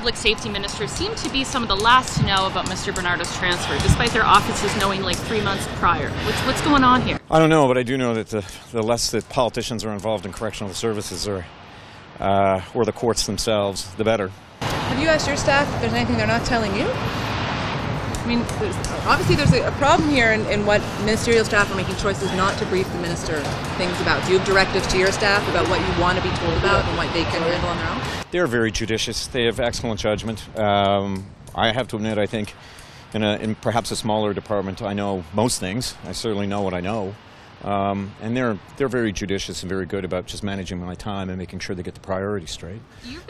Public safety ministers seem to be some of the last to know about Mr. Bernardo's transfer, despite their offices knowing like 3 months prior. What's going on here? I don't know, but I do know that the less that politicians are involved in correctional services or the courts themselves, the better. Have you asked your staff if there's anything they're not telling you? I mean, obviously there's a problem here in what ministerial staff are making choices not to brief the minister things about. Do you have directives to your staff about what you want to be told about and what they can handle on their own? They're very judicious. They have excellent judgment. I have to admit, I think in perhaps a smaller department, I know most things. I certainly know what I know. And they're very judicious and very good about just managing my time and making sure they get the priorities straight.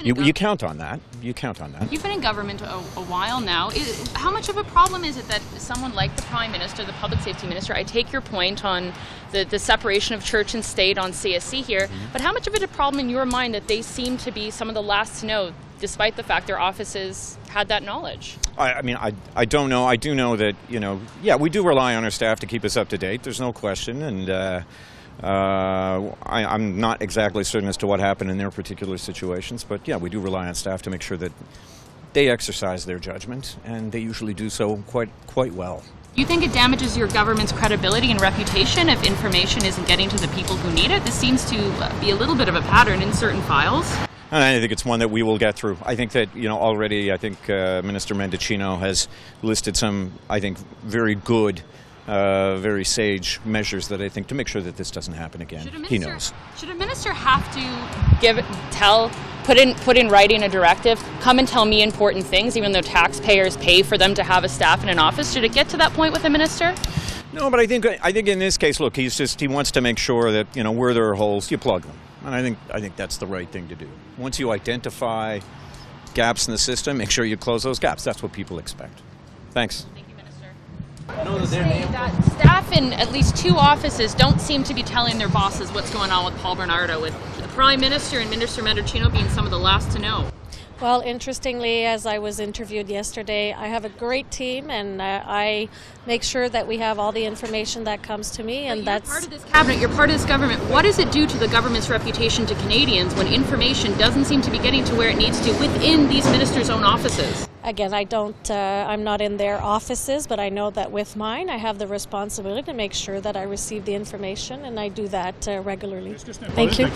You count on that. You count on that. You've been in government a while now. How much of a problem is it that someone like the Prime Minister, the Public Safety Minister, I take your point on the separation of church and state on CSC here, but how much of it a problem in your mind that they seem to be some of the last to know, despite the fact their offices had that knowledge? I mean, I don't know. I do know that, yeah, we do rely on our staff to keep us up to date. There's no question. And I'm not exactly certain as to what happened in their particular situations. But, yeah, we do rely on staff to make sure that they exercise their judgment. And they usually do so quite well. Do you think it damages your government's credibility and reputation if information isn't getting to the people who need it? This seems to be a little bit of a pattern in certain files. And I think it's one that we will get through. I think that, already I think Minister Mendicino has listed some, I think, very good, very sage measures that I think to make sure that this doesn't happen again. He knows. Should a minister have to put in writing a directive, come and tell me important things, even though taxpayers pay for them to have a staff in an office? Should it get to that point with a minister? No, but I think in this case, look, he wants to make sure that, where there are holes, you plug them. And I think that's the right thing to do. Once you identify gaps in the system, make sure you close those gaps. That's what people expect. Thanks. Thank you, Minister. That staff in at least 2 offices don't seem to be telling their bosses what's going on with Paul Bernardo, with the Prime Minister and Minister Mendicino being some of the last to know. Well, interestingly, as I was interviewed yesterday, I have a great team, and I make sure that we have all the information that comes to me, and that's part of this cabinet. You're part of this government. What does it do to the government's reputation to Canadians when information doesn't seem to be getting to where it needs to within these ministers' own offices? Again, I'm not in their offices, but I know that with mine, I have the responsibility to make sure that I receive the information, and I do that regularly. Thank you.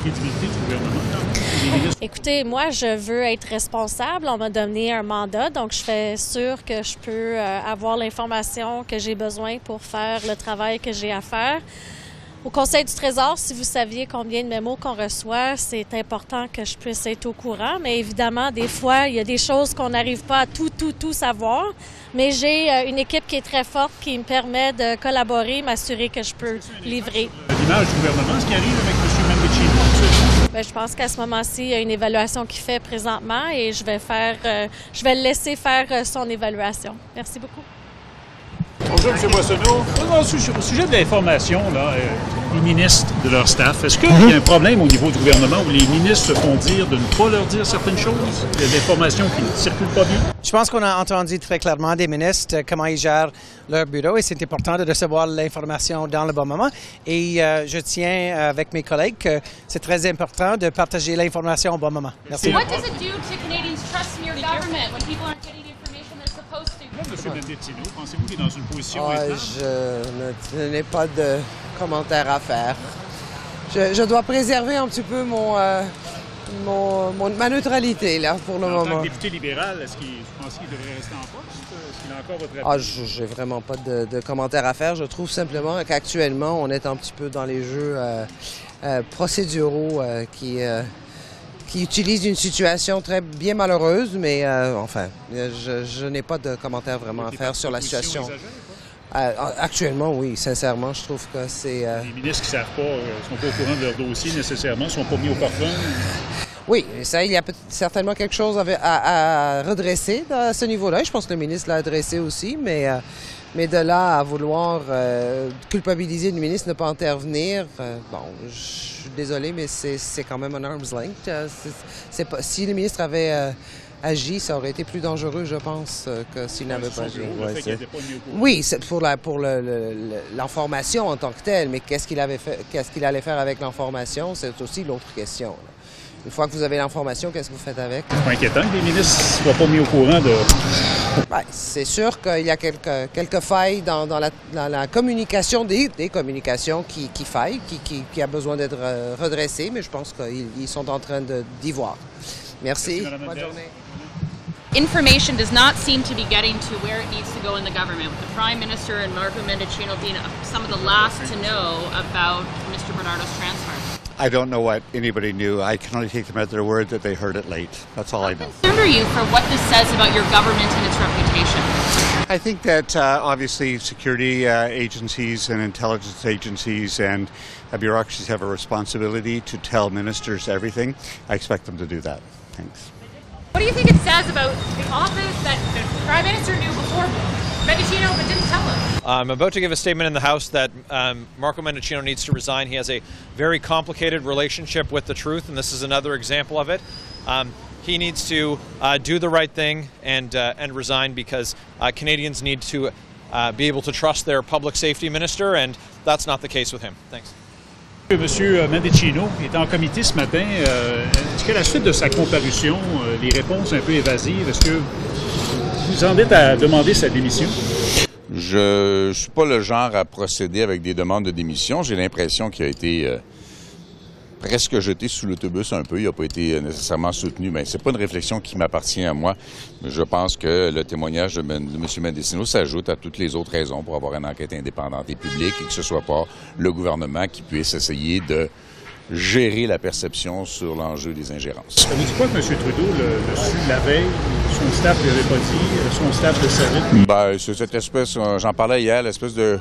Écoutez, moi, je veux être responsable. On m'a donné un mandat, donc je fais sûr que je peux avoir l'information que j'ai besoin pour faire le travail que j'ai à faire. Au Conseil du Trésor, si vous saviez combien de mémos qu'on reçoit, c'est important que je puisse être au courant. Mais évidemment, des fois, il y a des choses qu'on n'arrive pas à tout savoir. Mais j'ai une équipe qui est très forte, qui me permet de collaborer, m'assurer que je peux livrer. L'image du gouvernement, ce qui arrive avec M. Mendicino? Bien, je pense qu'à ce moment-ci, il y a une évaluation qu'il fait présentement et je vais le laisser faire son évaluation. Merci beaucoup. Bonjour, M. Boissonault. Au sujet de l'information, les ministres de leur staff, est-ce qu'il y a un problème au niveau du gouvernement où les ministres se font dire de ne pas leur dire certaines choses? Il y a des informations qui ne circulent pas bien? Je pense qu'on a entendu très clairement des ministres comment ils gèrent leur bureau et c'est important de recevoir l'information dans le bon moment. Et je tiens avec mes collègues que c'est très important de partager l'information au bon moment. Merci. What does it do to Canadians' trust in your government when people aren't getting the information they're supposed to? M. Mendicino, pensez-vous qu'il est dans une position je n'ai pas de commentaires à faire. Je dois préserver un petit peu ma neutralité là, pour le moment. En tant que député libéral, est-ce qu'il pense qu'il devrait rester en poste? Est-ce qu'il a encore votre réponse? J'ai vraiment pas de commentaires à faire. Je trouve simplement qu'actuellement, on est un petit peu dans les jeux procéduraux qui utilisent une situation très bien malheureuse, mais je n'ai pas de commentaires vraiment à faire sur la situation. Actuellement, oui, sincèrement, je trouve que c'est... Les ministres qui ne savent pas, sont pas au courant de leur dossier nécessairement, ne sont pas mis au parfum. Oui, ça, il y a certainement quelque chose à redresser à ce niveau-là. Je pense que le ministre l'a adressé aussi, mais de là à vouloir culpabiliser le ministre de ne pas intervenir, je suis désolé, mais c'est quand même un arm's length. Si le ministre avait agi, ça aurait été plus dangereux, je pense, que s'il n'avait pas agi. Oui, c'est pour l'information en tant que telle, mais qu'est-ce qu'il allait faire avec l'information, c'est aussi l'autre question. Une fois que vous avez l'information, qu'est-ce que vous faites avec? C'est pas inquiétant que les ministres ne soient pas mis au courant de... Ben, c'est sûr qu'il y a quelques failles dans la communication, des communications qui faillent, qui a besoin d'être redressées, mais je pense qu'ils sont en train d'y voir. Merci. Bonne journée. Information does not seem to be getting to where it needs to go in the government, with the Prime Minister and Marco Mendicino being some of the last to know about Mr. Bernardo's transfer. I don't know what anybody knew. I can only take them at their word that they heard it late. That's all I know. How concerned are you for what this says about your government and its reputation? I think that obviously security agencies and intelligence agencies and bureaucracies have a responsibility to tell ministers everything. I expect them to do that. Thanks. What do you think it says about the office that the Prime Minister knew before Mendicino but didn't tell him? I'm about to give a statement in the House that Marco Mendicino needs to resign. He has a very complicated relationship with the truth, and this is another example of it. He needs to do the right thing and resign, because Canadians need to be able to trust their public safety minister, and that's not the case with him. Thanks. Monsieur Mendicino est en comité ce matin. Est-ce qu'à la suite de sa comparution, les réponses un peu évasives, est-ce que vous en êtes à demander sa démission? Je ne suis pas le genre à procéder avec des demandes de démission. J'ai l'impression qu'il a été presque jeté sous l'autobus un peu. Il n'a pas été nécessairement soutenu. Mais ce n'est pas une réflexion qui m'appartient à moi. Mais je pense que le témoignage de M. Mendicino s'ajoute à toutes les autres raisons pour avoir une enquête indépendante et publique, et que ce ne soit pas le gouvernement qui puisse essayer de gérer la perception sur l'enjeu des ingérences. Ça vous dit quoi que M. Trudeau le su la veille? Son staff ne l'avait pas dit? Son staff le savait? Ben, c'est cette espèce, j'en parlais hier, l'espèce de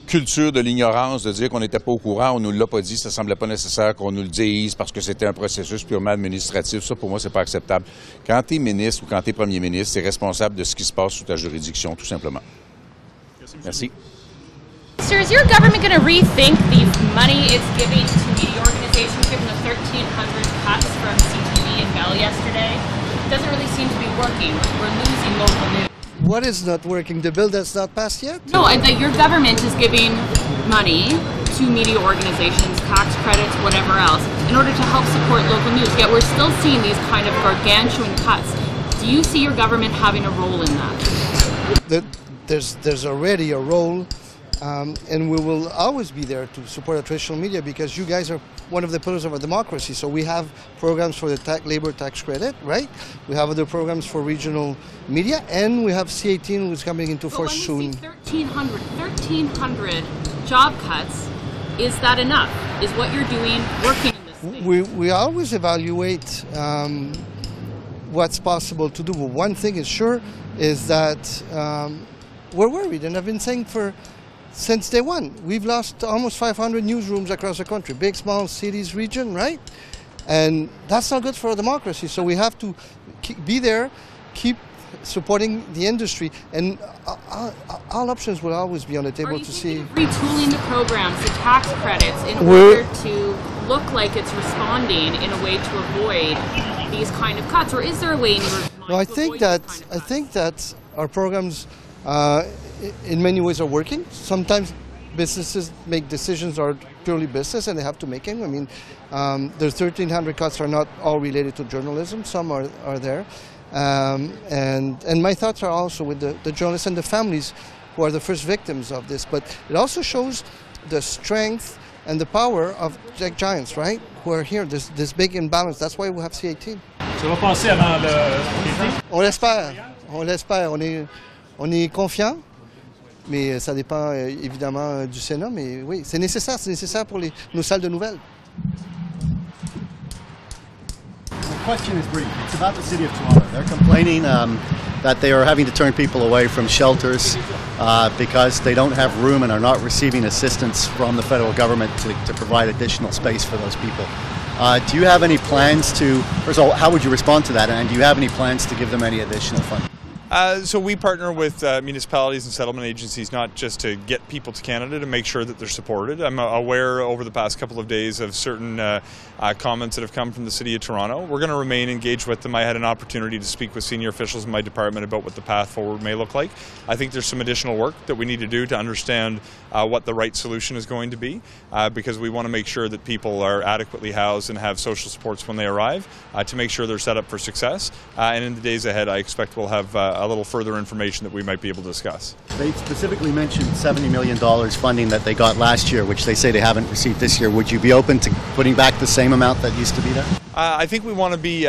culture de l'ignorance, de dire qu'on n'était pas au courant, on ne nous l'a pas dit, ça ne semblait pas nécessaire qu'on nous le dise parce que c'était un processus purement administratif. Ça, pour moi, c'est pas acceptable. Quand tu es ministre ou quand tu es premier ministre, tu es responsable de ce qui se passe sous ta juridiction, tout simplement. Merci. Sir, is your government going to rethink the money it's giving to media organizations, given the 1,300 cuts from CTV and Bell yesterday? It doesn't really seem to be working. We're losing local news. What is not working? The bill that's not passed yet? No, that your government is giving money to media organizations, tax credits, whatever else, in order to help support local news. Yet we're still seeing these kind of gargantuan cuts. Do you see your government having a role in that? There's already a role, and we will always be there to support our traditional media, because you guys are one of the pillars of our democracy. So we have programs for the labor tax credit, right? We have other programs for regional media, and we have C-18, which is coming into force soon. 1,300 job cuts, is that enough? Is what you're doing working in this state? We always evaluate what's possible to do. But one thing is sure is that we're worried, and I've been saying since day one. We've lost almost 500 newsrooms across the country, big, small, cities, region, right? And that's not good for a democracy. So we have to be there, keep supporting the industry, and all options will always be on the table to see. Retooling the programs, the tax credits, in order to look like it's responding in a way to avoid these kind of cuts, or is there a way in your mind No, I think that our programs in many ways are working. Sometimes businesses make decisions that are purely business, and they have to make them. I mean, the 1,300 cuts are not all related to journalism. Some are there. And my thoughts are also with the journalists and the families who are the first victims of this. But it also shows the strength and the power of tech giants, right? Who are here, this big imbalance. That's why we have C-18. Ça va passer avant l'été? On l'espère. On est confiant. Mais ça dépend évidemment du Sénat, mais oui, c'est nécessaire pour nos salles de nouvelles. The question is brief. It's about the city of Toronto. They're complaining that they are having to turn people away from shelters because they don't have room and are not receiving assistance from the federal government to provide additional space for those people. Do you have any plans to, first of all, how would you respond to that, and do you have any plans to give them any additional funding? So we partner with municipalities and settlement agencies not just to get people to Canada, to make sure that they're supported. I'm aware over the past couple of days of certain comments that have come from the City of Toronto. We're going to remain engaged with them. I had an opportunity to speak with senior officials in my department about what the path forward may look like. I think there's some additional work that we need to do to understand what the right solution is going to be, because we want to make sure that people are adequately housed and have social supports when they arrive, to make sure they're set up for success. And in the days ahead, I expect we'll have a little further information that we might be able to discuss. They specifically mentioned $70 million funding that they got last year, which they say they haven't received this year. Would you be open to putting back the same amount that used to be there? I think we want to be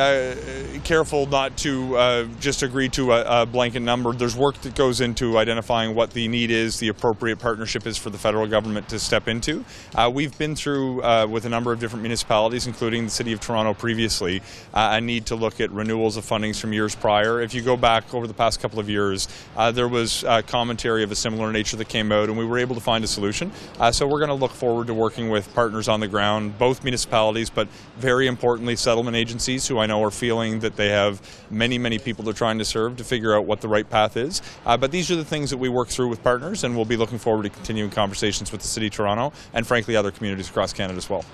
careful not to just agree to a blanket number. There's work that goes into identifying what the need is, the appropriate partnership is for the federal government to step into. We've been through, with a number of different municipalities, including the City of Toronto previously, a need to look at renewals of fundings from years prior. If you go back over the past couple of years, there was commentary of a similar nature that came out, and we were able to find a solution. So we're going to look forward to working with partners on the ground, both municipalities, but very importantly, settlement agencies, who I know are feeling that they have many, many people they're trying to serve, to figure out what the right path is. But these are the things that we work through with partners, and we'll be looking forward to continuing conversations with the City of Toronto and, frankly, other communities across Canada as well.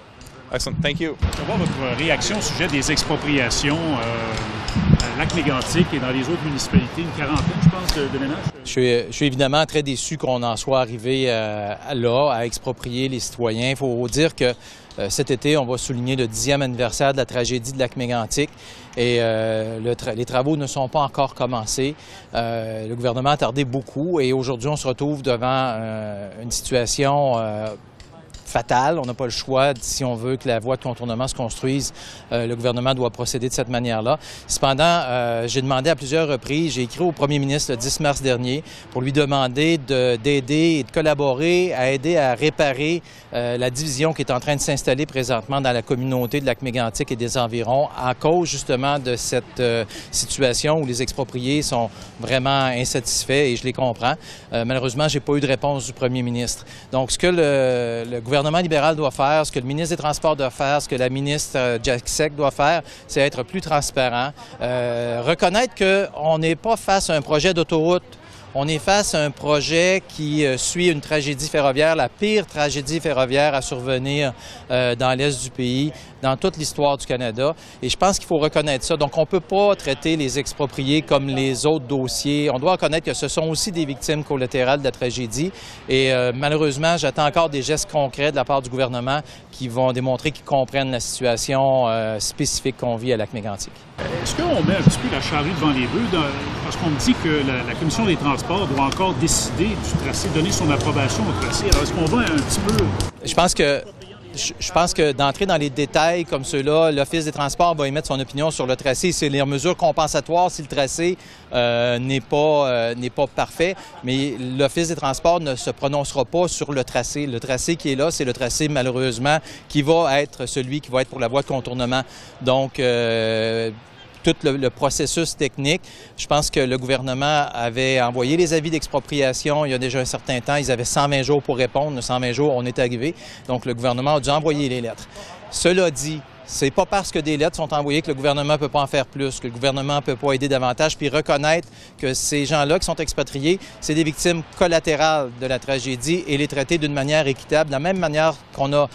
Excellent. Thank you. Savoir votre réaction au sujet des expropriations à Lac-Mégantic et dans les autres municipalités, une quarantaine, je pense, de ménages. Je suis évidemment très déçu qu'on en soit arrivé là, à exproprier les citoyens. Il faut dire que cet été, on va souligner le 10e anniversaire de la tragédie de Lac-Mégantic et les travaux ne sont pas encore commencés. Le gouvernement a tardé beaucoup et aujourd'hui, on se retrouve devant une situation fatale. On n'a pas le choix. Si on veut que la voie de contournement se construise, le gouvernement doit procéder de cette manière-là. Cependant, j'ai demandé à plusieurs reprises, j'ai écrit au premier ministre le 10 mars dernier pour lui demander d'aider et de collaborer à aider à réparer la division qui est en train de s'installer présentement dans la communauté de Lac-Mégantic et des environs à cause justement de cette situation où les expropriés sont vraiment insatisfaits et je les comprends. Malheureusement, j'ai pas eu de réponse du premier ministre. Donc, ce que le gouvernement libéral doit faire, ce que le ministre des Transports doit faire, ce que la ministre Jack-Sec doit faire, c'est être plus transparent, reconnaître qu'on n'est pas face à un projet d'autoroute. On est face à un projet qui suit une tragédie ferroviaire, la pire tragédie ferroviaire à survenir dans l'Est du pays, dans toute l'histoire du Canada. Et je pense qu'il faut reconnaître ça. Donc, on ne peut pas traiter les expropriés comme les autres dossiers. On doit reconnaître que ce sont aussi des victimes collatérales de la tragédie. Et malheureusement, j'attends encore des gestes concrets de la part du gouvernement qui vont démontrer qu'ils comprennent la situation spécifique qu'on vit à Lac-Mégantic. Est-ce qu'on met un petit peu la charrue devant les bœufs? Parce qu'on me dit que la Commission des Transports doit encore décider du tracé, donner son approbation au tracé. Alors, est-ce qu'on va un petit peu... Je pense que d'entrer dans les détails comme ceux-là, l'Office des Transports va émettre son opinion sur le tracé. C'est les mesures compensatoires si le tracé n'est pas parfait. Mais l'Office des Transports ne se prononcera pas sur le tracé. Le tracé qui est là, c'est le tracé, malheureusement, qui va être celui qui va être pour la voie de contournement. Donc, tout le processus technique. Je pense que le gouvernement avait envoyé les avis d'expropriation il y a déjà un certain temps. Ils avaient 120 jours pour répondre. 120 jours, on est arrivé. Donc, le gouvernement a dû envoyer les lettres. Cela dit, c'est pas parce que des lettres sont envoyées que le gouvernement ne peut pas en faire plus, que le gouvernement ne peut pas aider davantage, puis reconnaître que ces gens-là qui sont expatriés, c'est des victimes collatérales de la tragédie et les traiter d'une manière équitable, de la même manière qu'on a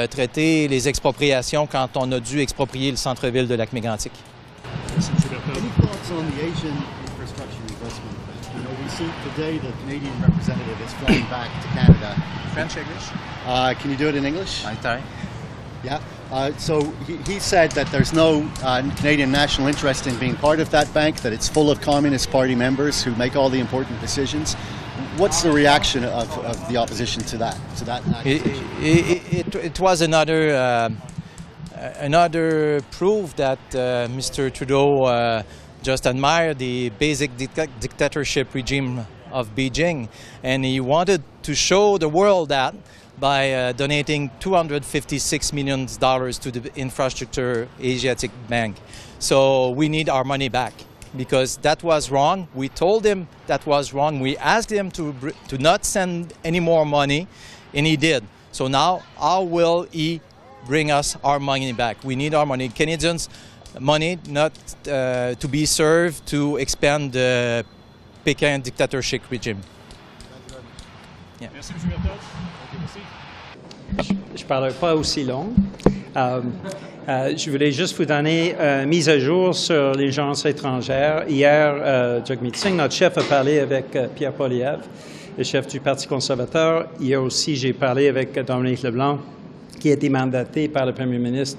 traité les expropriations quand on a dû exproprier le centre-ville de Lac-Mégantic. Any thoughts on the Asian infrastructure investment? You know, we see today the Canadian representative is flying back to Canada. French, English? Can you do it in English? I try. Yeah. So he said that there's no Canadian national interest in being part of that bank, that it's full of Communist Party members who make all the important decisions. What's the reaction of the opposition to that? It was another proof that Mr. Trudeau just admired the basic dictatorship regime of Beijing, and he wanted to show the world that by donating $256 million to the Infrastructure Asiatic Bank. So we need our money back because that was wrong. We told him that was wrong. We asked him to not send any more money, and he did. So now, how will he bring us our money back? We need our money. Canadians' money not to be served to expand the Pékin dictatorship regime. Yeah. Merci, M. Berthold. Je ne parlerai pas aussi long. Je voulais juste vous donner une mise à jour sur les agences étrangères. Hier, Jagmeet Singh, notre chef, a parlé avec Pierre Poilievre, le chef du Parti conservateur. Hier aussi, j'ai parlé avec Dominique Leblanc, qui a été mandaté par le premier ministre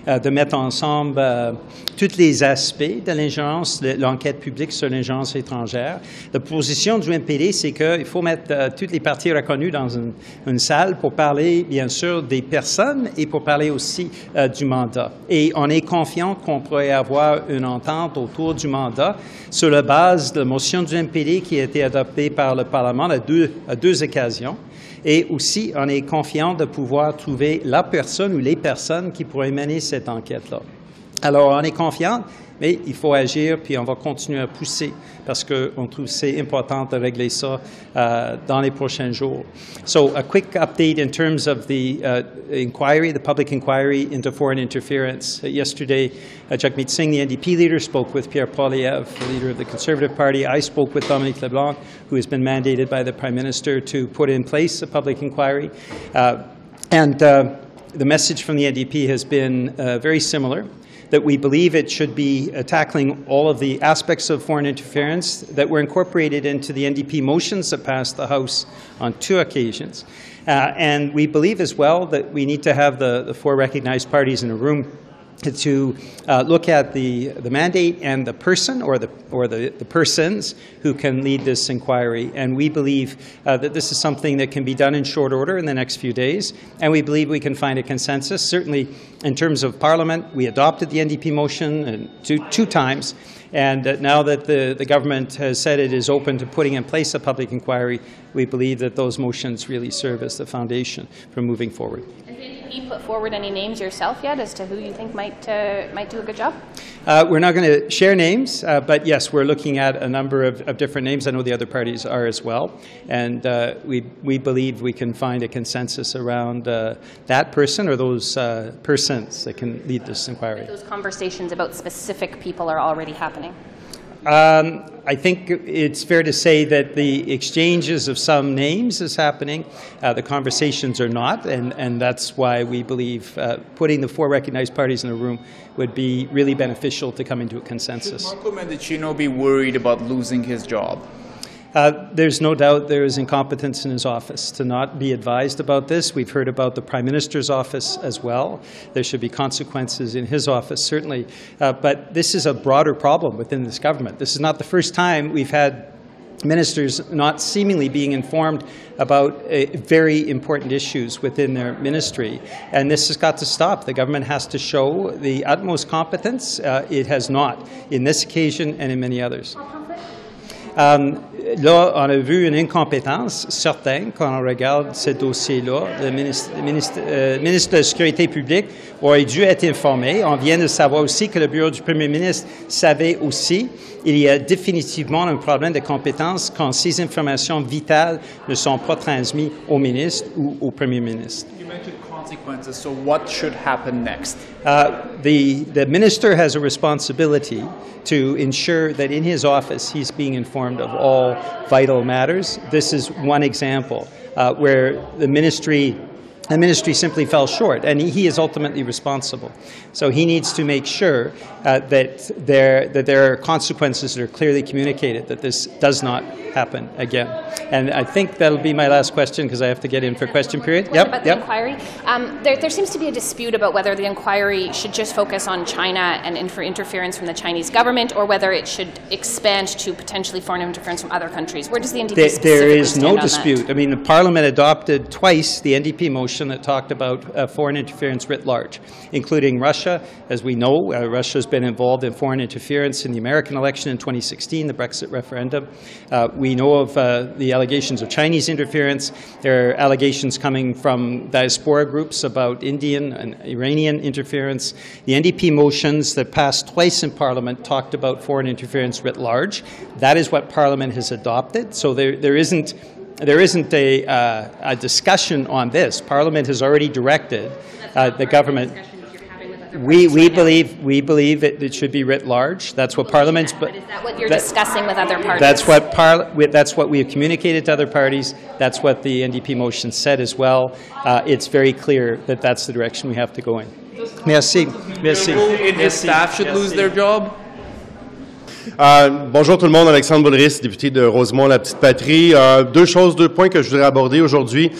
de mettre ensemble tous les aspects de l'ingérence, l'enquête publique sur l'ingérence étrangère. La position du MPD, c'est qu'il faut mettre toutes les parties reconnues dans une salle pour parler, bien sûr, des personnes et pour parler aussi du mandat. Et on est confiant qu'on pourrait avoir une entente autour du mandat sur la base de la motion du MPD qui a été adoptée par le Parlement à deux occasions. Et aussi, on est confiant de pouvoir trouver la personne ou les personnes qui pourraient mener cette enquête-là. Alors, on est confiant, mais il faut agir, puis on va continuer à pousser parce qu'on trouve que c'est important de régler ça dans les prochains jours. So, a quick update in terms of the inquiry, the public inquiry into foreign interference. Yesterday, Jagmeet Singh, the NDP leader, spoke with Pierre Poilievre, the leader of the Conservative Party. I spoke with Dominique Leblanc, who has been mandated by the Prime Minister to put in place a public inquiry. The message from the NDP has been very similar, that we believe it should be tackling all of the aspects of foreign interference that were incorporated into the NDP motions that passed the House on 2 occasions. And we believe as well that we need to have the 4 recognized parties in a room to look at the mandate and the person or the persons who can lead this inquiry. And we believe that this is something that can be done in short order in the next few days. And we believe we can find a consensus. Certainly, in terms of Parliament, we adopted the NDP motion two times. And now that the government has said it is open to putting in place a public inquiry, we believe that those motions really serve as the foundation for moving forward. Has the NDP put forward any names yourself yet as to who you think might do a good job? We're not going to share names, but yes, we're looking at a number of different names. I know the other parties are as well. And we believe we can find a consensus around that person or those persons that can lead this inquiry. Those conversations about specific people are already happening? I think it's fair to say that the exchanges of some names is happening. The conversations are not, and that's why we believe putting the 4 recognized parties in a room would be really beneficial to come into a consensus. Should Marco Mendicino be worried about losing his job? There's no doubt there is incompetence in his office to not be advised about this. We've heard about the Prime Minister's office as well. There should be consequences in his office, certainly. But this is a broader problem within this government. This is not the first time we've had ministers not seemingly being informed about very important issues within their ministry. And this has got to stop. The government has to show the utmost competence. It has not in this occasion and in many others. Là, on a vu une incompétence certaine quand on regarde ce dossier-là. Le ministre de la Sécurité publique aurait dû être informé. On vient de savoir aussi que le bureau du premier ministre savait aussi. Il y a définitivement un problème de compétence quand ces informations vitales ne sont pas transmises au ministre ou au premier ministre. You mentioned consequences, so what should happen next? The minister has a responsibility to ensure that in his office he's being informed of all vital matters. This is one example where the ministry simply fell short, and he is ultimately responsible. So he needs to make sure that there are consequences that are clearly communicated, that this does not happen again. And I think that'll be my last question because I have to get in for question period. About the inquiry, there seems to be a dispute about whether the inquiry should just focus on China and for interference from the Chinese government, or whether it should expand to potentially foreign interference from other countries. Where does the NDP specifically There is no stand on dispute. that? I mean, the Parliament adopted twice the NDP motion that talked about foreign interference writ large, including Russia. As we know, Russia has been involved in foreign interference in the American election in 2016, the Brexit referendum. We know of the allegations of Chinese interference. There are allegations coming from diaspora groups about Indian and Iranian interference. The NDP motions that passed twice in Parliament talked about foreign interference writ large. That is what Parliament has adopted. So there isn't a discussion on this. Parliament has already directed the government. we believe it should be writ large. That's what Parliament's. But is that what you're discussing with other parties? That's what we have communicated to other parties. That's what the NDP motion said as well. It's very clear that that's the direction we have to go in. Merci. Merci. And his staff should lose their job? Bonjour tout le monde, Alexandra, député de Rosemont-la-Petite-Patrie. Deux points que je voudrais aborder aujourd'hui.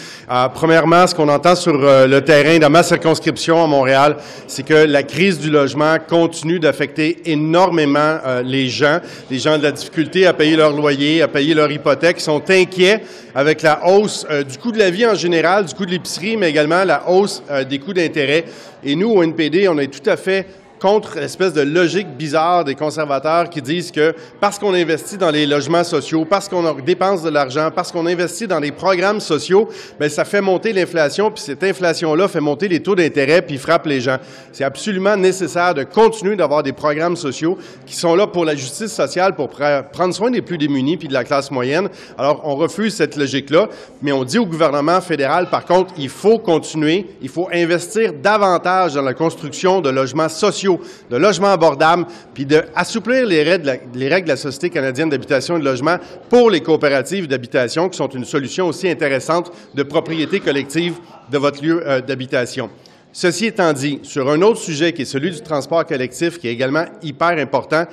Premièrement, ce qu'on entend sur le terrain dans ma circonscription à Montréal, c'est que la crise du logement continue d'affecter énormément les gens de la difficulté à payer leur loyer, à payer leur hypothèque. Ils sont inquiets avec la hausse du coût de la vie en général, du coût de l'épicerie, mais également la hausse des coûts d'intérêt. Et nous, au NPD, on est tout à fait contre l'espèce de logique bizarre des conservateurs qui disent que parce qu'on investit dans les logements sociaux, parce qu'on dépense de l'argent, parce qu'on investit dans les programmes sociaux, bien, ça fait monter l'inflation, puis cette inflation-là fait monter les taux d'intérêt, puis frappe les gens. C'est absolument nécessaire de continuer d'avoir des programmes sociaux qui sont là pour la justice sociale, pour prendre soin des plus démunis puis de la classe moyenne. Alors, on refuse cette logique-là, mais on dit au gouvernement fédéral, par contre, il faut continuer, il faut investir davantage dans la construction de logements sociaux, de logements abordables, puis d'assouplir les règles de la Société canadienne d'habitation et de logement pour les coopératives d'habitation, qui sont une solution aussi intéressante de propriété collective de votre lieu d'habitation. Ceci étant dit, sur un autre sujet qui est celui du transport collectif, qui est également hyper important,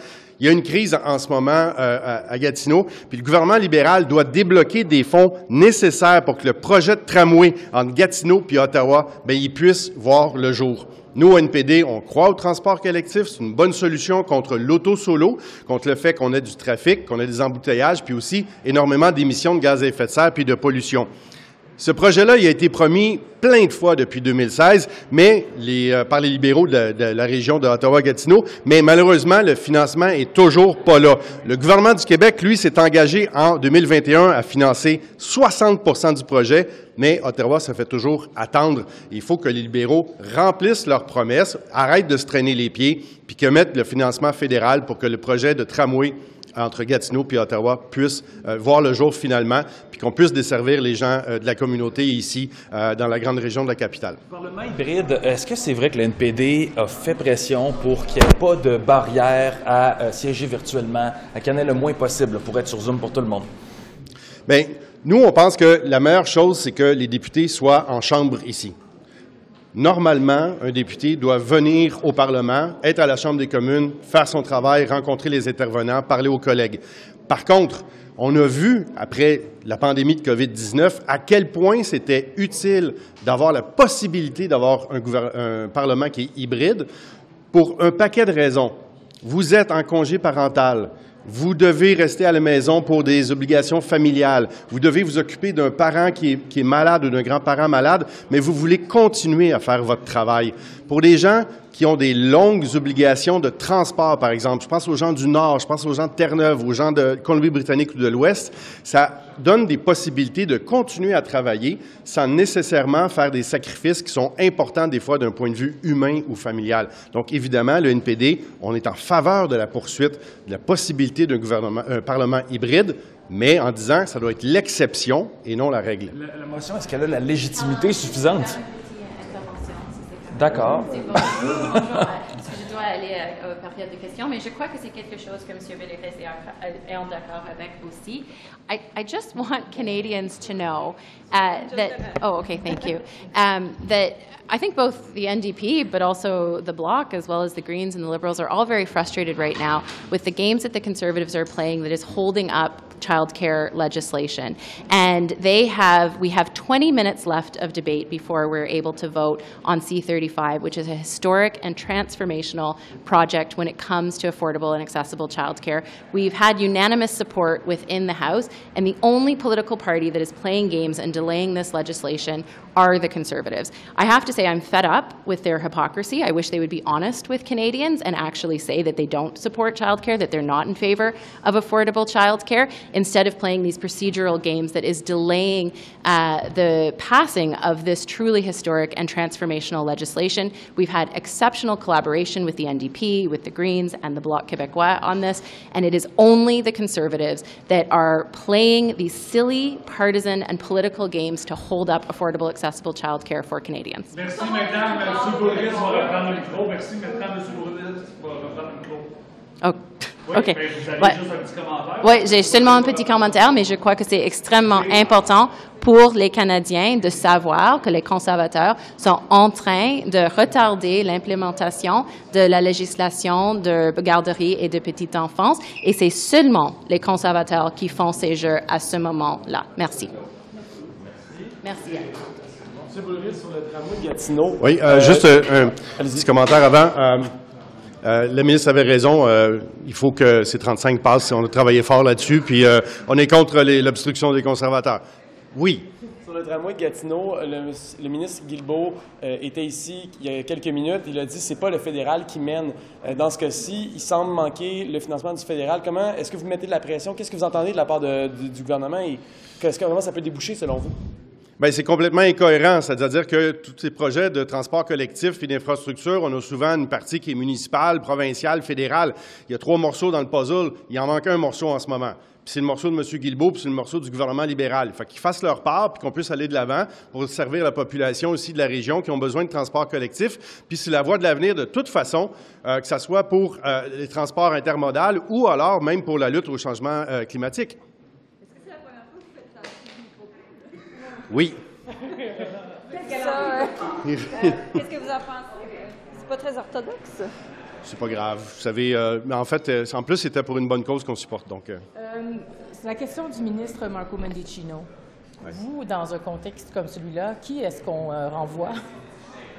il y a une crise en ce moment à Gatineau, puis le gouvernement libéral doit débloquer des fonds nécessaires pour que le projet de tramway entre Gatineau puis Ottawa, bien, il puisse voir le jour. Nous, au NPD, on croit au transport collectif. C'est une bonne solution contre l'auto-solo, contre le fait qu'on ait du trafic, qu'on ait des embouteillages, puis aussi énormément d'émissions de gaz à effet de serre puis de pollution. Ce projet-là, il a été promis plein de fois depuis 2016, mais par les libéraux de la région de Ottawa-Gatineau, mais malheureusement, le financement est toujours pas là. Le gouvernement du Québec, lui, s'est engagé en 2021 à financer 60% du projet, mais Ottawa se fait toujours attendre. Il faut que les libéraux remplissent leurs promesses, arrêtent de se traîner les pieds, puis que mettent le financement fédéral pour que le projet de tramway entre Gatineau et Ottawa puisse voir le jour finalement, puis qu'on puisse desservir les gens de la communauté ici, dans la grande région de la capitale. Parlement hybride, est-ce que c'est vrai que le NPD a fait pression pour qu'il n'y ait pas de barrière à siéger virtuellement, qu'il y en ait le moins possible pour être sur Zoom pour tout le monde? Bien, nous, on pense que la meilleure chose, c'est que les députés soient en chambre ici. Normalement, un député doit venir au Parlement, être à la Chambre des communes, faire son travail, rencontrer les intervenants, parler aux collègues. Par contre, on a vu, après la pandémie de COVID-19, à quel point c'était utile d'avoir la possibilité d'avoir un Parlement qui est hybride pour un paquet de raisons. Vous êtes en congé parental. Vous devez rester à la maison pour des obligations familiales. Vous devez vous occuper d'un parent qui est malade ou d'un grand-parent malade, mais vous voulez continuer à faire votre travail. Pour des gens qui ont des longues obligations de transport, par exemple, je pense aux gens du Nord, je pense aux gens de Terre-Neuve, aux gens de Colombie-Britannique ou de l'Ouest, ça donne des possibilités de continuer à travailler sans nécessairement faire des sacrifices qui sont importants des fois d'un point de vue humain ou familial. Donc, évidemment, le NPD, on est en faveur de la poursuite de la possibilité d'un Parlement hybride, mais en disant que ça doit être l'exception et non la règle. La motion, est-ce qu'elle a la légitimité suffisante? D'accord. Je dois aller aux périodes de questions, mais je crois que c'est quelque chose que M. Vélez est en d'accord avec aussi. I just want Canadians to know that, oh, okay, thank you, that I think both the NDP, but also the Bloc, as well as the Greens and the Liberals, are all very frustrated right now with the games that the Conservatives are playing that is holding up childcare legislation. And we have 20 minutes left of debate before we're able to vote on C-35, which is a historic and transformational project when it comes to affordable and accessible childcare. We've had unanimous support within the House, and the only political party that is playing games and delaying this legislation are the Conservatives. I have to say I'm fed up with their hypocrisy. I wish they would be honest with Canadians and actually say that they don't support childcare, that they're not in favor of affordable childcare, instead of playing these procedural games that is delaying the passing of this truly historic and transformational legislation. We've had exceptional collaboration with the NDP, with the Greens, and the Bloc Québécois on this, and it is only the Conservatives that are playing these silly partisan and political games to hold up affordable, accessible accessible childcare for Canadians. Merci, Madame. M. Bourris va reprendre le micro. Merci, maintenant, M. Bourris va reprendre le micro. Oh. Oui, OK. Vous avez juste un petit commentaire? Oui, j'ai seulement un petit commentaire, mais je crois que c'est extrêmement important pour les Canadiens de savoir que les conservateurs sont en train de retarder l'implémentation de la législation de garderie et de petite enfance, et c'est seulement les conservateurs qui font ces jeux à ce moment-là. Merci. Merci. M. Bourris, sur le tramway de Gatineau. Oui, juste un petit commentaire avant. Le ministre avait raison, il faut que ces 35 passent. On a travaillé fort là-dessus, puis on est contre l'obstruction des conservateurs. Oui. Sur le tramway de Gatineau, le ministre Guilbeault était ici il y a quelques minutes. Il a dit que ce n'est pas le fédéral qui mène. Dans ce cas-ci, il semble manquer le financement du fédéral. Comment est-ce que vous mettez de la pression? Qu'est-ce que vous entendez de la part du gouvernement et comment ça peut déboucher selon vous? Bien, c'est complètement incohérent, c'est-à-dire que tous ces projets de transport collectif et d'infrastructure, on a souvent une partie qui est municipale, provinciale, fédérale. Il y a 3 morceaux dans le puzzle, il en manque un morceau en ce moment. Puis c'est le morceau de M. Guilbeault, puis c'est le morceau du gouvernement libéral. Il faut qu'ils fassent leur part, puis qu'on puisse aller de l'avant pour servir la population aussi de la région qui ont besoin de transport collectif. Puis c'est la voie de l'avenir de toute façon, que ce soit pour les transports intermodaux ou alors même pour la lutte au changement climatique. Oui. Qu'est-ce que vous en pensez? C'est pas très orthodoxe? C'est pas grave. Vous savez, mais en fait, en plus, c'était pour une bonne cause qu'on supporte. Donc, c'est la question du ministre Marco Mendicino. Ouais. Vous, dans un contexte comme celui-là, qui est-ce qu'on renvoie?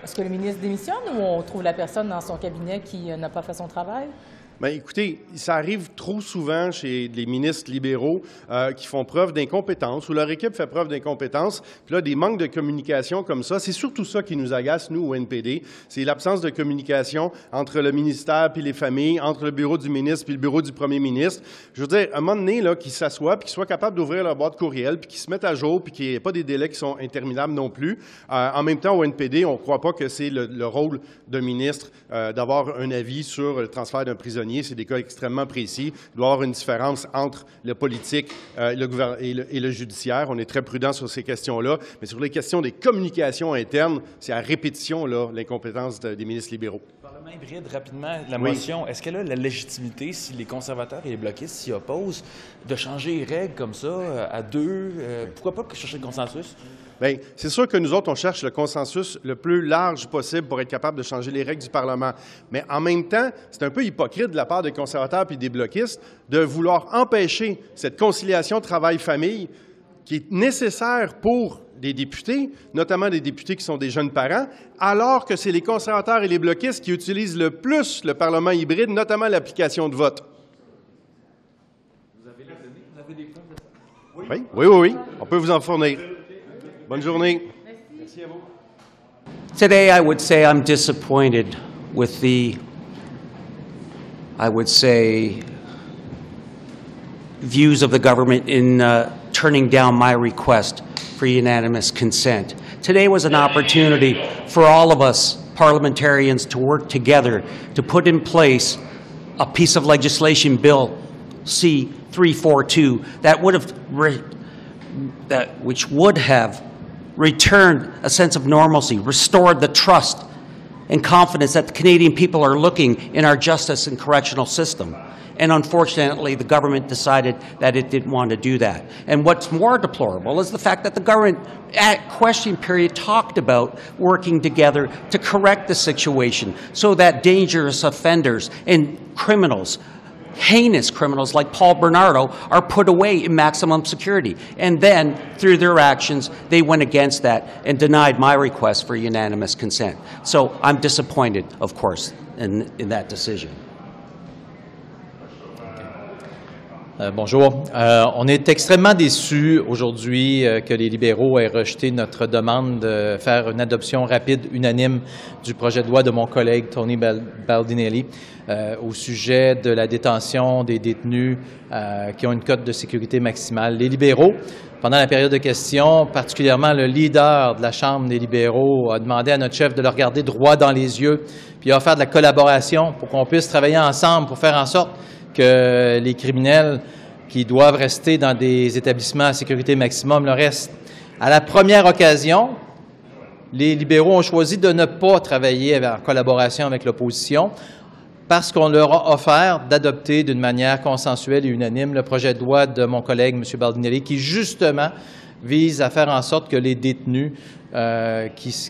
Est-ce que le ministre démissionne ou on trouve la personne dans son cabinet qui n'a pas fait son travail? Bien, écoutez, ça arrive trop souvent chez les ministres libéraux qui font preuve d'incompétence, ou leur équipe fait preuve d'incompétence. Puis là, des manques de communication comme ça, c'est surtout ça qui nous agace, nous, au NPD. C'est l'absence de communication entre le ministère puis les familles, entre le bureau du ministre puis le bureau du premier ministre. Je veux dire, à un moment donné, là, qu'ils s'assoient puis qu'ils soient capables d'ouvrir leur boîte courriel puis qu'ils se mettent à jour puis qu'il n'y ait pas des délais qui sont interminables non plus. En même temps, au NPD, on ne croit pas que c'est le rôle d'un ministre d'avoir un avis sur le transfert d'un prisonnier. C'est des cas extrêmement précis. Il doit y avoir une différence entre le politique et le judiciaire. On est très prudent sur ces questions-là. Mais sur les questions des communications internes, c'est à répétition l'incompétence des ministres libéraux. Parlement hybride, rapidement, la motion, est-ce qu'elle a la légitimité, si les conservateurs et les bloquistes s'y opposent, de changer les règles comme ça, à deux? Pourquoi pas chercher le consensus? Bien, c'est sûr que nous autres, on cherche le consensus le plus large possible pour être capable de changer les règles du Parlement. Mais en même temps, c'est un peu hypocrite de la part des conservateurs et des bloquistes de vouloir empêcher cette conciliation travail-famille qui est nécessaire pour des députés, notamment des députés qui sont des jeunes parents, alors que c'est les conservateurs et les bloquistes qui utilisent le plus le Parlement hybride, notamment l'application de vote. Vous avez des données? Vous avez des preuves de ça? Oui. On peut vous en fournir. Bonne journée. Merci à vous. Today, I would say I'm disappointed with the, I would say, views of the government in turning down my request for unanimous consent. Today was an opportunity for all of us parliamentarians to work together to put in place a piece of legislation, Bill C-342, that would have which would have returned a sense of normalcy, restored the trust and confidence that the Canadian people are looking in our justice and correctional system. And unfortunately, the government decided that it didn't want to do that. And what's more deplorable is the fact that the government at question period talked about working together to correct the situation so that dangerous offenders and criminals, heinous criminals like Paul Bernardo, are put away in maximum security. And then, through their actions, they went against that and denied my request for unanimous consent. So I'm disappointed, of course, in that decision. Bonjour. On est extrêmement déçus aujourd'hui que les libéraux aient rejeté notre demande de faire une adoption rapide, unanime du projet de loi de mon collègue Tony Baldinelli au sujet de la détention des détenus qui ont une cote de sécurité maximale. Les libéraux, pendant la période de questions, particulièrement le leader de la Chambre des libéraux, a demandé à notre chef de le regarder droit dans les yeux, puis a offert de la collaboration pour qu'on puisse travailler ensemble pour faire en sorte que les criminels qui doivent rester dans des établissements à sécurité maximum le restent. À la première occasion, les libéraux ont choisi de ne pas travailler en collaboration avec l'opposition parce qu'on leur a offert d'adopter d'une manière consensuelle et unanime le projet de loi de mon collègue, M. Baldinelli, qui justement vise à faire en sorte que les détenus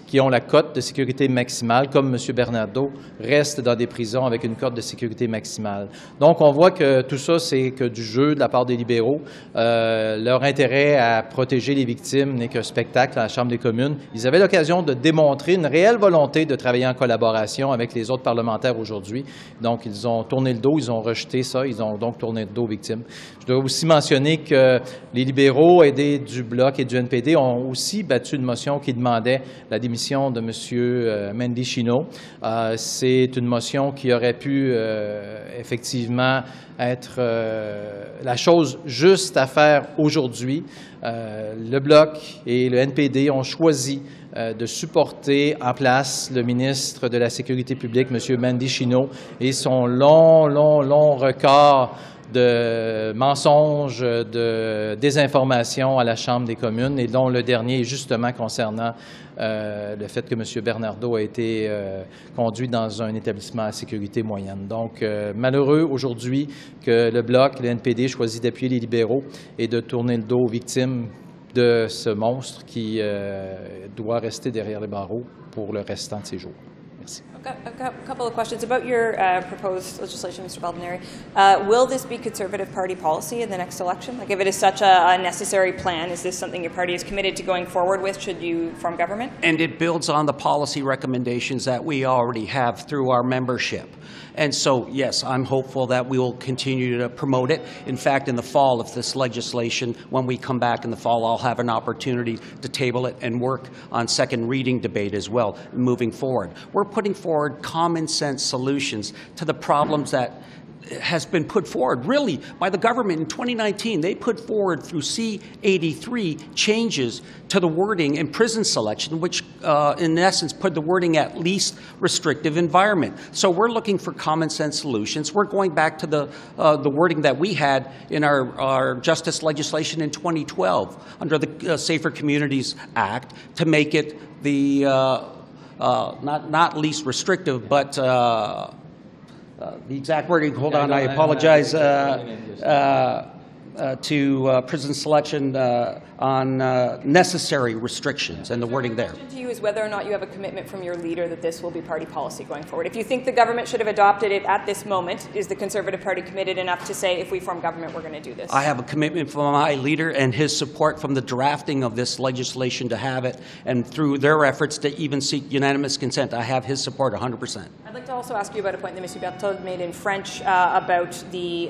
qui ont la cote de sécurité maximale, comme M. Bernardo, restent dans des prisons avec une cote de sécurité maximale. Donc, on voit que tout ça, c'est que du jeu de la part des libéraux. Leur intérêt à protéger les victimes n'est qu'un spectacle à la Chambre des communes. Ils avaient l'occasion de démontrer une réelle volonté de travailler en collaboration avec les autres parlementaires aujourd'hui. Donc, ils ont tourné le dos, ils ont rejeté ça, ils ont donc tourné le dos aux victimes. Je dois aussi mentionner que les libéraux, aidés du Bloc et du NPD, ont aussi battu une motion qui demandait la démission de M. Mendicino. C'est une motion qui aurait pu effectivement être la chose juste à faire aujourd'hui. Le Bloc et le NPD ont choisi de supporter en place le ministre de la Sécurité publique, M. Mendicino, et son long record de mensonges, de désinformation à la Chambre des communes, et dont le dernier est justement concernant le fait que M. Bernardo a été conduit dans un établissement à sécurité moyenne. Donc, malheureux aujourd'hui que le Bloc, le NPD, choisit d'appuyer les libéraux et de tourner le dos aux victimes de ce monstre qui doit rester derrière les barreaux pour le restant de ses jours. Merci. I've got a couple of questions about your proposed legislation, Mr. Baldinelli. Will this be Conservative Party policy in the next election? Like, if it is such a necessary plan, is this something your party is committed to going forward with should you form government? And it builds on the policy recommendations that we already have through our membership. And so, yes, I'm hopeful that we will continue to promote it. In fact, in the fall, if this legislation, when we come back in the fall, I'll have an opportunity to table it and work on second reading debate as well, moving forward. We're putting forward common sense solutions to the problems that has been put forward, really, by the government in 2019. They put forward through C-83 changes to the wording in prison selection, which in essence put the wording at least restrictive environment. So we're looking for common sense solutions. We're going back to the wording that we had in our justice legislation in 2012 under the Safer Communities Act to make it the not least restrictive, but the exact wording, hold on, I apologize, to prison selection on necessary restrictions and the wording there. The question to you is whether or not you have a commitment from your leader that this will be party policy going forward. If you think the government should have adopted it at this moment, is the Conservative Party committed enough to say, if we form government, we're going to do this? I have a commitment from my leader and his support from the drafting of this legislation to have it, and through their efforts to even seek unanimous consent. I have his support 100%. I'd like to also ask you about a point that Mr. Berthold made in French about the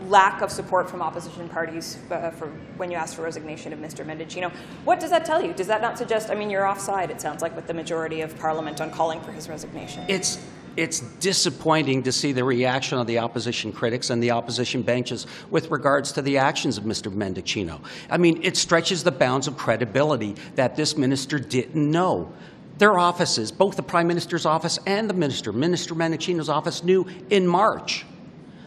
lack of support from opposition parties for when you asked for resignation of Mr. Mendicino. What does that tell you? Does that not suggest, I mean, you're offside, it sounds like, with the majority of Parliament on calling for his resignation? It's disappointing to see the reaction of the opposition critics and the opposition benches with regards to the actions of Mr. Mendicino. I mean, it stretches the bounds of credibility that this minister didn't know. Their offices, both the Prime Minister's office and the Minister Mendicino's office, knew in March.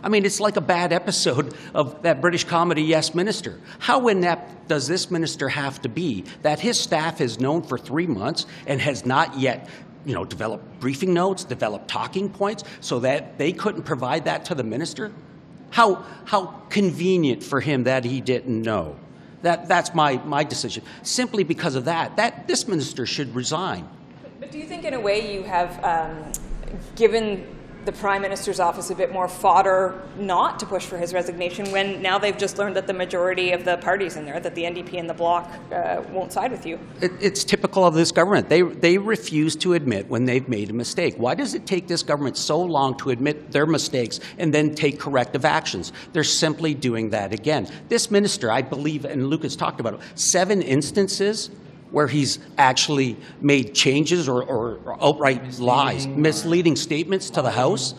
I mean, it's like a bad episode of that British comedy, Yes, Minister. How inept does this minister have to be that his staff has known for 3 months and has not yet, developed briefing notes, developed talking points, so that they couldn't provide that to the minister? How convenient for him that he didn't know. That's my decision. Simply because of that this minister should resign. But do you think in a way you have given the Prime Minister's office a bit more fodder not to push for his resignation when now they've just learned that the majority of the parties in there, that the NDP and the Bloc won't side with you? It's typical of this government. They refuse to admit when they've made a mistake. Why does it take this government so long to admit their mistakes and then take corrective actions? They're simply doing that again. This minister, I believe, and Lucas talked about it, 7 instances where he's actually made changes or outright lies, misleading statements to the House,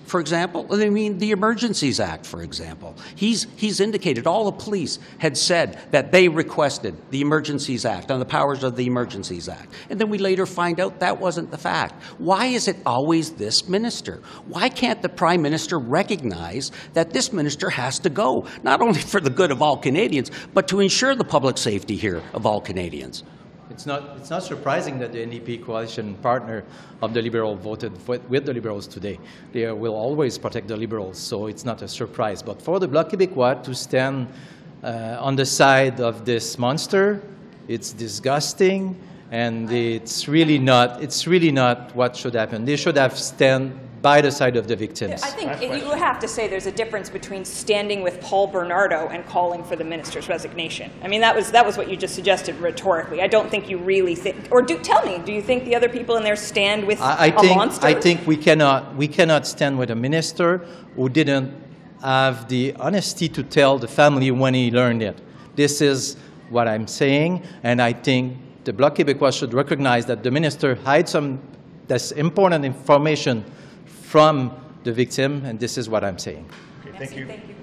for example. I mean, the Emergencies Act, for example. He's indicated all the police had said that they requested the Emergencies Act and the powers of the Emergencies Act. And then we later find out that wasn't the fact. Why is it always this minister? Why can't the Prime Minister recognize that this minister has to go, not only for the good of all Canadians, but to ensure the public safety here of all Canadians? It's not surprising that the NDP coalition partner of the Liberals voted with the Liberals today. They will always protect the Liberals, so it's not a surprise. But for the Bloc Québécois to stand on the side of this monster, it's disgusting, and it's really not what should happen. They should have stand by the side of the victims. I think you have to say there's a difference between standing with Paul Bernardo and calling for the minister's resignation. I mean, that was what you just suggested rhetorically. I don't think you really think, or tell me, do you think the other people in there stand with a monster? I think we cannot stand with a minister who didn't have the honesty to tell the family when he learned it. This is what I'm saying, and I think the Bloc Québécois should recognize that the minister hides this important information from the victim, and this is what I'm saying. Okay, thank you.